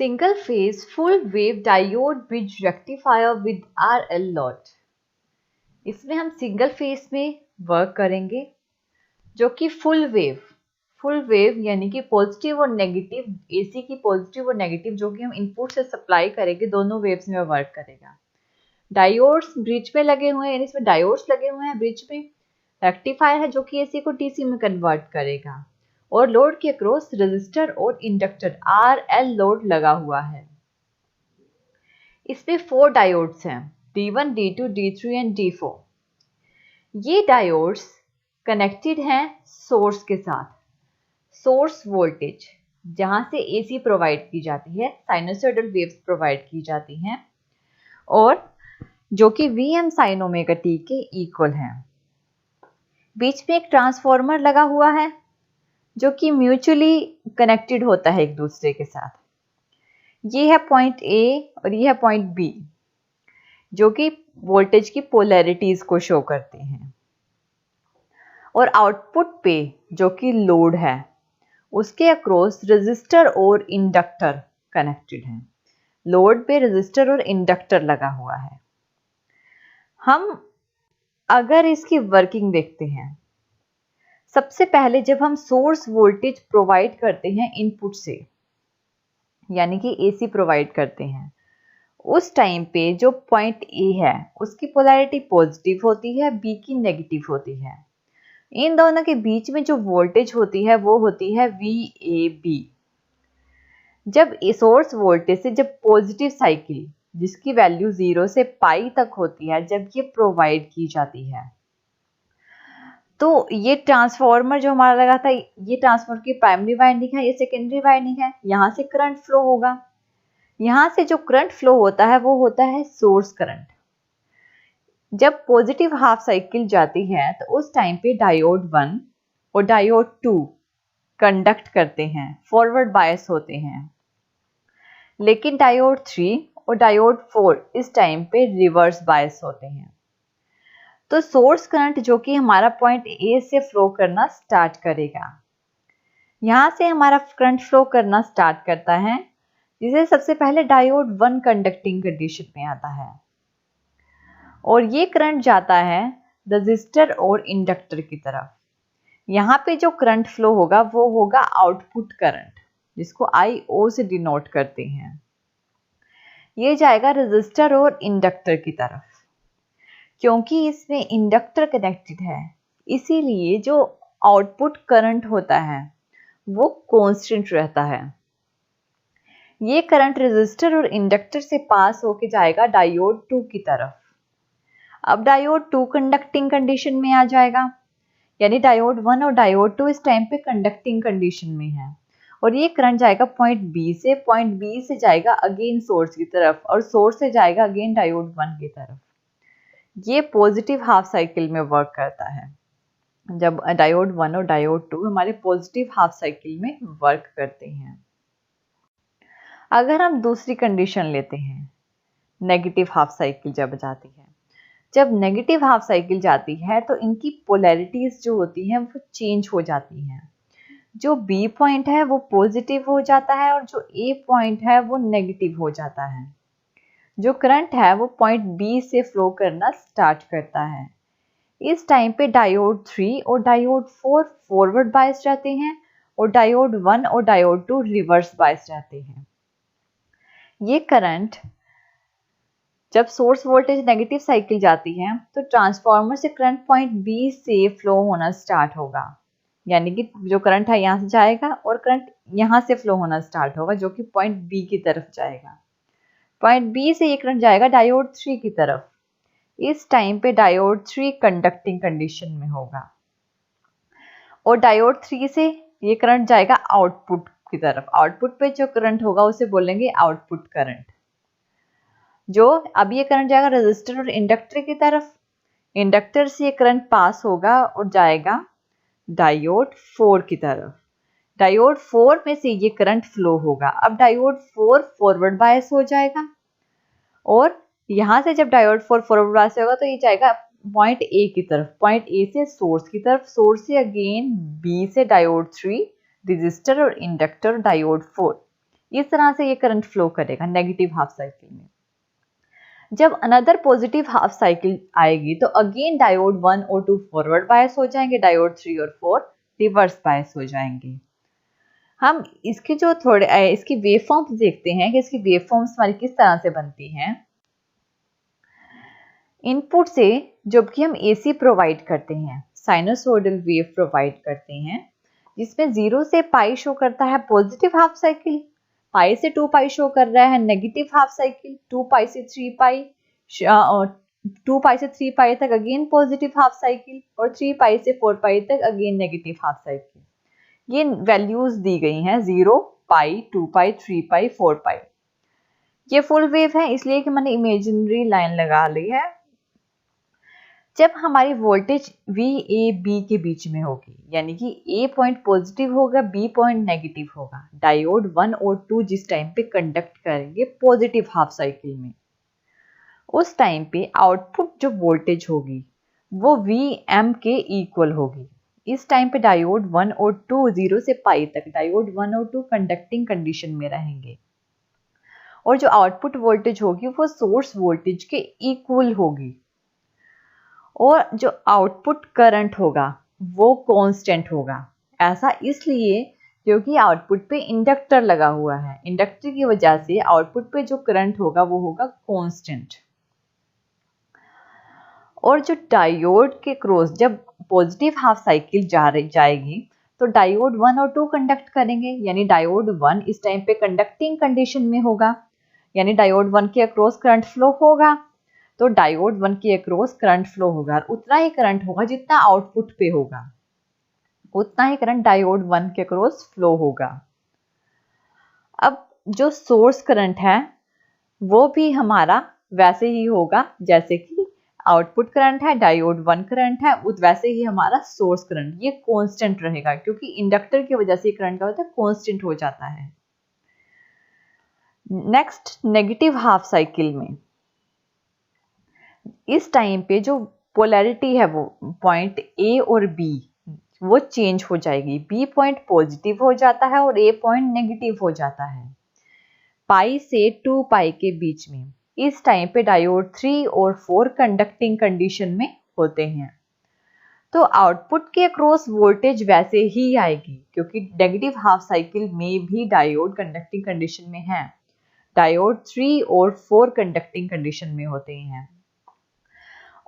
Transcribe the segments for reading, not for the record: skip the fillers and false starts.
Single phase full wave diode bridge rectifier with RL lot. इसमें हम single phase में work करेंगे जो कि फुल वेव यानी कि पॉजिटिव और नेगेटिव, एसी की पॉजिटिव और नेगेटिव जो कि हम इनपुट से सप्लाई करेंगे, दोनों वेव्स में वर्क करेगा। डायोड्स ब्रिज में लगे हुए हैं, यानी इसमें डायोड्स लगे हुए हैं ब्रिज में। रेक्टिफायर है जो कि एसी को डीसी में कन्वर्ट करेगा, और लोड के अक्रॉस रेजिस्टर और इंडक्टर RL लोड लगा हुआ है। इसमें 4 डायोड्स हैं, D1, D2, D3 and D4। ये डायोड्स कनेक्टेड हैं सोर्स के साथ। सोर्स वोल्टेज जहां से एसी प्रोवाइड की जाती है, साइनोसॉइडल वेव्स प्रोवाइड की जाती हैं, और जो कि Vm sin ओमेगा t के इक्वल है। बीच में एक ट्रांसफॉर्मर लगा हुआ है जो कि म्यूचुअली कनेक्टेड होता है एक दूसरे के साथ। ये है पॉइंट ए और ये है पॉइंट बी, जो कि वोल्टेज की पोलैरिटीज को शो करते हैं। और आउटपुट पे जो कि लोड है, उसके अक्रॉस रेजिस्टर और इंडक्टर कनेक्टेड हैं। लोड पे रेजिस्टर और इंडक्टर लगा हुआ है। हम अगर इसकी वर्किंग देखते हैं, सबसे पहले जब हम सोर्स वोल्टेज प्रोवाइड करते हैं इनपुट से, यानी कि एसी प्रोवाइड करते हैं, उस टाइम पे जो पॉइंट ए है उसकी पोलैरिटी पॉजिटिव होती है, बी की नेगेटिव होती है। इन दोनों के बीच में जो वोल्टेज होती है वो होती है VAB। जब सोर्स वोल्टेज से जब पॉजिटिव साइकिल, जिसकी वैल्यू 0 से पाई तक होती है, जब ये प्रोवाइड की जाती है, तो ये ट्रांसफॉर्मर जो हमारा लगा था, ये ट्रांसफॉर्मर की प्राइमरी वाइंडिंग है, ये सेकेंडरी वाइंडिंग है। यहाँ से करंट फ्लो होगा। यहाँ से जो करंट फ्लो होता है वो होता है सोर्स करंट। जब पॉजिटिव हाफ साइकिल जाती है तो उस टाइम पे डायोड 1 और डायोड 2 कंडक्ट करते हैं, फॉरवर्ड बायस होते हैं। लेकिन डायोड 3 और डायोड 4 इस टाइम पे रिवर्स बायस होते हैं। तो सोर्स करंट जो कि हमारा पॉइंट ए से फ्लो करना स्टार्ट करेगा, यहाँ से हमारा करंट फ्लो करना स्टार्ट करता है, जिसे सबसे पहले डायोड 1 कंडक्टिंग कंडीशन में आता है, और ये करंट जाता है रेजिस्टर और इंडक्टर की तरफ। यहाँ पे जो करंट फ्लो होगा वो होगा आउटपुट करंट, जिसको IO से डिनोट करते हैं। ये जाएगा रेजिस्टर और इंडक्टर की तरफ। क्योंकि इसमें इंडक्टर कनेक्टेड है, इसीलिए जो आउटपुट करंट होता है वो कांस्टेंट रहता है। ये करंट रेजिस्टर और इंडक्टर से पास होके जाएगा डायोड 2 की तरफ। अब डायोड 2 कंडक्टिंग कंडीशन में आ जाएगा, यानी डायोड 1 और डायोड 2 इस टाइम पे कंडक्टिंग कंडीशन में है, और ये करंट जाएगा पॉइंट बी से जाएगा अगेन सोर्स की तरफ, और सोर्स से जाएगा अगेन डायोड 1 की तरफ। ये पॉजिटिव हाफ साइकिल में वर्क करता है। जब डायोड 1 और डायोड 2 हमारे पॉजिटिव हाफ साइकिल में वर्क करते हैं। अगर हम दूसरी कंडीशन लेते हैं, नेगेटिव हाफ साइकिल जब जाती है, जब नेगेटिव हाफ साइकिल जाती है तो इनकी पोलैरिटीज जो होती हैं वो चेंज हो जाती हैं। जो बी पॉइंट है वो पॉजिटिव हो जाता है, और जो ए पॉइंट है वो नेगेटिव हो जाता है। जो करंट है वो पॉइंट बी से फ्लो करना स्टार्ट करता है। इस टाइम पे डायोड 3 और डायोड 4 फॉरवर्ड बायस रहते हैं, और डायोड 1 और डायोड 2 रिवर्स बायस रहते हैं। ये करंट जब सोर्स वोल्टेज नेगेटिव साइकिल जाती है तो ट्रांसफार्मर से करंट पॉइंट बी से फ्लो होना स्टार्ट होगा, यानी कि जो करंट है यहाँ से जाएगा और करंट यहाँ से फ्लो होना स्टार्ट होगा, जो कि पॉइंट बी की तरफ जाएगा। पॉइंट बी से ये करंट जाएगा डायोड 3 की तरफ। इस टाइम पे डायोड 3 कंडक्टिंग कंडीशन में होगा, और डायोड 3 से ये करंट जाएगा आउटपुट की तरफ। आउटपुट पे जो करंट होगा उसे बोलेंगे आउटपुट करंट। जो अब ये करंट जाएगा रेजिस्टर और इंडक्टर की तरफ। इंडक्टर से ये करंट पास होगा और जाएगा डायोड 4 की तरफ। डायोड 4 में से ये करंट फ्लो होगा। अब डायोड 4 फॉरवर्ड बायस हो जाएगा, और यहाँ से जब डायोड 4 फॉरवर्ड बायस होगा तो ये जाएगा पॉइंट ए की तरफ, पॉइंट ए से सोर्स की तरफ, सोर्स से अगेन बी से डायोड 3, रेजिस्टर और इंडक्टर डायोड 4। इस तरह से ये करंट फ्लो करेगा नेगेटिव हाफ साइकिल में। जब अनदर पॉजिटिव हाफ साइकिल आएगी तो अगेन डायोड 1 और 2 फॉरवर्ड बायस हो जाएंगे, डायोड 3 और 4 रिवर्स बायस हो जाएंगे। हम इसके जो थोड़े इसकी वेवफॉर्म्स देखते हैं कि इसकी वेवफॉर्म्स हमारी किस तरह से बनती हैं। इनपुट से जब कि हम एसी प्रोवाइड करते हैं, साइनसोइडल वेव प्रोवाइड करते हैं, जिसमें 0 से पाई शो करता है पॉजिटिव हाफ साइकिल, पाई से 2 पाई शो कर रहा है नेगेटिव हाफ साइकिल, 2 पाई से 3 पाई, 2 पाई से 3 पाई तक अगेन पॉजिटिव हाफ साइकिल, और 3 पाई से 4 पाई तक अगेन नेगेटिव हाफ साइकिल। ये वैल्यूज दी गई हैं 0, पाई, 2 पाई, 3 पाई, 4 पाई। ये फुल वेव है इसलिए कि मैंने इमेजिनरी लाइन लगा ली है। जब हमारी वोल्टेज VAB के बीच में होगी, यानी कि A पॉइंट पॉजिटिव होगा, B पॉइंट नेगेटिव होगा, डायोड 1 और 2 जिस टाइम पे कंडक्ट करेंगे पॉजिटिव हाफ साइकिल में, उस टाइम पे आउटपुट जो वोल्टेज होगी वो VM के इक्वल होगी। इस टाइम पे डायोड 1 और 2 0 से पाई तक डायोड 1 और 2 कंडक्टिंग कंडीशन में रहेंगे, और जो आउटपुट वोल्टेज होगी वो सोर्स वोल्टेज के इक्वल होगी, और जो आउटपुट करंट होगा वो कांस्टेंट होगा। ऐसा इसलिए क्योंकि आउटपुट पे इंडक्टर लगा हुआ है, इंडक्टर की वजह से आउटपुट पे जो करंट होगा वो होगा कांस्टेंट। और जो डायोड के क्रॉस जब पॉजिटिव हाफ साइकिल जाएगी तो डायोड 1 और 2 कंडक्ट करेंगे, यानी डायोड 1 इस टाइम पे कंडक्टिंग कंडीशन में होगा, यानी डायोड 1 के अक्रॉस करंट फ्लो होगा, तो डायोड 1 के अक्रॉस करंट फ्लो होगा और उतना ही करंट होगा जितना आउटपुट पे होगा, उतना ही करंट डायोड 1 के अक्रॉस फ्लो होगा। अब जो सोर्स करंट है वो भी हमारा वैसे ही होगा जैसे कि आउटपुट करंट है, डायोड 1 करंट है, वैसे ही हमारा सोर्स करंट ये कांस्टेंट रहेगा, क्योंकि इंडक्टर की वजह से करंट का होता है कांस्टेंट हो जाता है। नेक्स्ट नेगेटिव हाफ साइकिल में इस टाइम पे जो पोलैरिटी है वो पॉइंट A और B वो चेंज हो जाएगी, B पॉइंट पॉजिटिव हो जाता है और A पॉइंट नेगेटिव हो जाता है। पाई से 2 पाई के बीच में इस टाइम पे डायोड 3 और 4 कंडक्टिंग कंडीशन में होते हैं, तो आउटपुट के अक्रॉस वोल्टेज वैसे ही आएगी, क्योंकि नेगेटिव हाफ साइकिल में भी डायोड कंडक्टिंग कंडीशन में है, डायोड 3 और 4 कंडक्टिंग कंडीशन में होते हैं,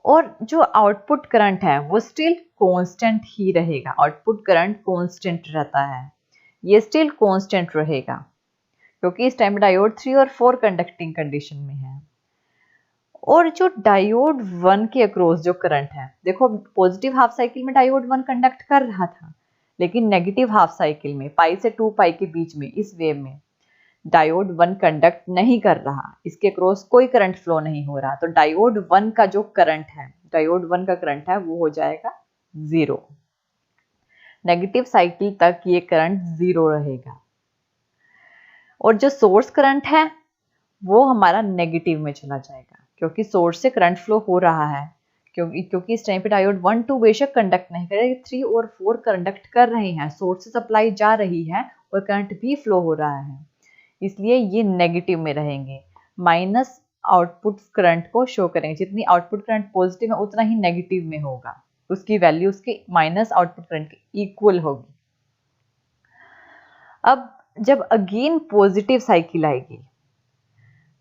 और जो आउटपुट करंट है वो स्टिल कांस्टेंट ही रहेगा। आउटपुट करंट कांस्टेंट रहता है, ये स्टिल कांस्टेंट रहेगा, क्योंकि इस टाइम डायोड 3 और 4 कंडक्टिंग कंडीशन में है। और जो डायोड 1 के अक्रॉस जो करंट है, देखो पॉजिटिव हाफ साइकिल में डायोड 1 कंडक्ट कर रहा था, लेकिन नेगेटिव हाफ साइकिल में पाई से 2 पाई के बीच में इस वेव में डायोड 1 कंडक्ट नहीं कर रहा, इसके क्रॉस कोई करंट फ्लो नहीं हो रहा, तो डायोड 1 का जो करंट है, डायोड 1 का करंट है वो हो जाएगा 0। नेगेटिव साइकिल तक ये करंट 0 रहेगा, और जो सोर्स करंट है वो हमारा नेगेटिव में चला जाएगा, क्योंकि सोर्स से करंट फ्लो हो रहा है, क्योंकि इस टाइम पे डायोड 1 2 बेशक कंडक्ट नहीं कर रहे, 3 और 4 कंडक्ट कर रहे हैं, सोर्स से सप्लाई जा रही है और करंट भी फ्लो हो रहा है, इसलिए ये नेगेटिव में रहेंगे, माइनस आउटपुट करंट को शो करेंगे। जितनी आउटपुट करंट पॉजिटिव है उतना ही नेगेटिव में होगा, उसकी वैल्यू उसके माइनस आउटपुट करंट के इक्वल होगी। अब जब अगेन पॉजिटिव साइकिल आएगी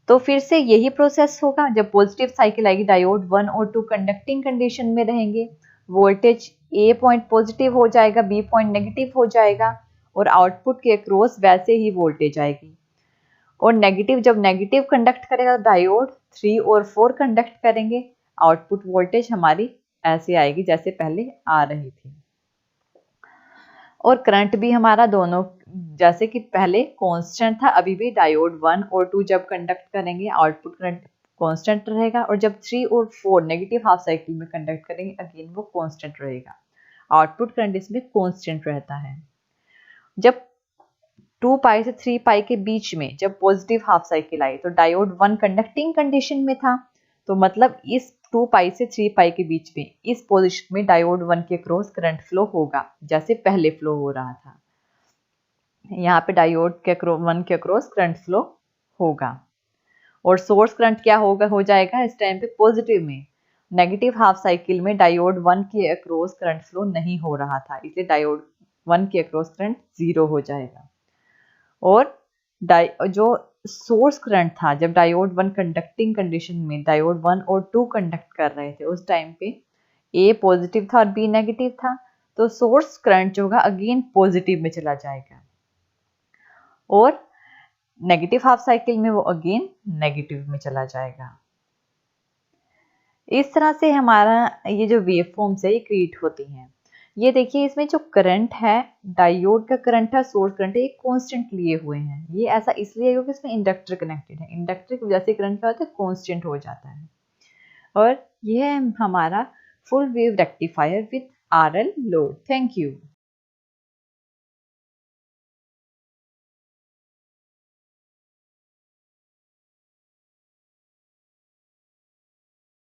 तो फिर से यही प्रोसेस होगा। जब पॉजिटिव साइकिल आएगी डायोड 1 और 2 कंडक्टिंग कंडीशन में रहेंगे, वोल्टेज A पॉइंट पॉजिटिव हो जाएगा, B पॉइंट नेगेटिव हो जाएगा, और आउटपुट के अक्रॉस वैसे ही वोल्टेज आएगी। और नेगेटिव जब नेगेटिव कंडक्ट करेगा डायोड 3 और 4 कंडक्ट करेंगे, आउटपुट वोल्टेज हमारी ऐसे आएगी जैसे पहले आ रही थी, और करंट भी हमारा दोनों जैसे कि पहले कांस्टेंट था, अभी भी डायोड 1 और 2 जब कंडक्ट करेंगे आउटपुट करंट कांस्टेंट रहेगा, और जब 3 और 4 नेगेटिव हाफ साइकिल में कंडक्ट करेंगे अगेन वो कांस्टेंट रहेगा, आउटपुट करंट इसमें कांस्टेंट रहता है। जब 2 पाई से 3 पाई के बीच में जब पॉजिटिव हाफ साइकिल आई तो डायोड 1 कंडक्टिंग कंडीशन में था, तो मतलब इस 2 पाई से 3 पाई के बीच में इस पोजीशन में डायोड 1 के क्रॉस करंट फ्लो होगा जैसे पहले फ्लो हो रहा था। यहाँ पे डायोड के वन के अक्रॉस करंट फ्लो होगा। और सोर्स करंट क्या होगा, हो जाएगा इस टाइम पे पॉजिटिव में। नेगेटिव हाफ साइकिल में डायोड 1 के अक्रॉस करंट फ्लो नहीं हो रहा था, इसलिए डायोड 1 के अक्रॉस करंट 0 हो जाएगा। और जो सोर्स करंट था, जब डायोड 1 कंडक्टिंग कंडीशन में डायोड 1 और 2 कंडक्ट कर रहे थे, उस टाइम पे ए पॉजिटिव था और बी नेगेटिव था, तो सोर्स करंट जो होगा अगेन पॉजिटिव में चला जाएगा। और नेगेटिव हाफ साइकिल में वो अगेन नेगेटिव में चला जाएगा। इस तरह से हमारा ये जो वेव फॉर्म्स है ये क्रिएट होती हैं। ये देखिए, इसमें जो करंट है, डायोड का करंट है, सोर्स करंट है, ये कांस्टेंट लिए हुए हैं। ये ऐसा इसलिए क्योंकि इसमें इंडक्टर कनेक्टेड है। इंडक्टर की वजह से करंट क्या होता है, कांस्टेंट हो जाता है। और ये है हमारा full wave rectifier with RL load. Thank you.